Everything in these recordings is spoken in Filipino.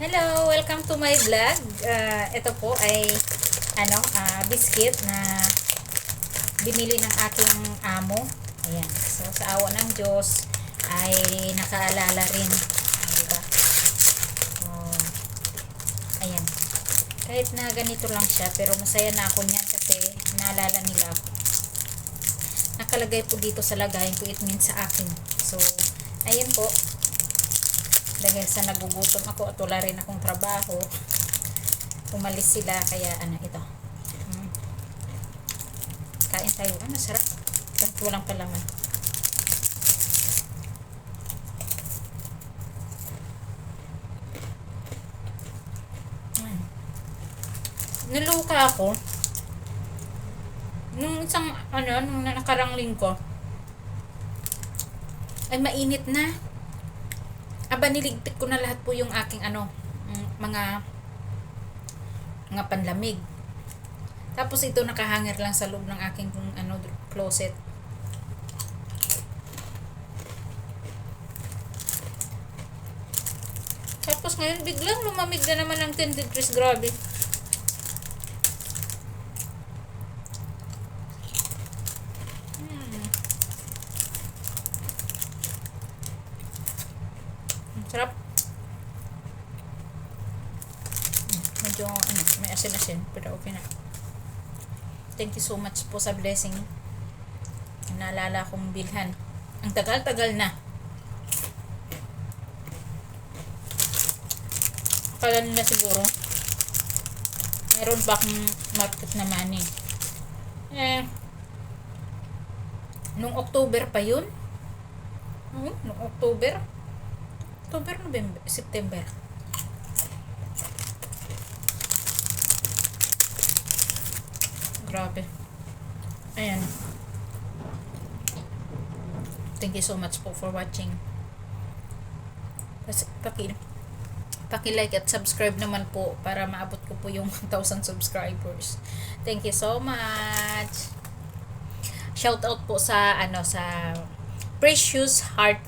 Hello! Welcome to my vlog. Ito po ay biscuit na binili ng aking amo. Ayan. So, sa awa ng Diyos ay nakaalala rin. Diba? So, ayan. Kahit na ganito lang siya, pero masaya na ako niyan kasi naalala nila ako. Nakalagay po dito sa lagayan ko, it means sa akin. So, ayan po. Dahil sa nagugutom ako at wala rin akong trabaho, umalis sila, kaya ito. Kain tayo. Sarap. Kahit walang palaman. Naluka ako nung isang nung nakarang linggo ay mainit na. Aba, niligpit ko na lahat po yung aking mga panlamig. Tapos ito nakahanger lang sa loob ng aking closet. Tapos ngayon biglang lumamig na naman ng 10 degrees. Grabe. Sarap. Medyo may asin-asin, pero okay na. Thank you so much po sa blessing. Naalala kong bilhan. Ang tagal-tagal na. Akala nila siguro meron pa akong market na money. Nung October pa yun. Nung October, November, September. Grabe. Ayan. Thank you so much po for watching. Paki-like at subscribe naman po para maabot ko po yung 1,000 subscribers. Thank you so much. Shout out po sa sa Precious Heart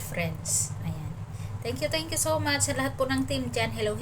Friends. Ayan. Thank you so much sa lahat po ng team dyan. Hello.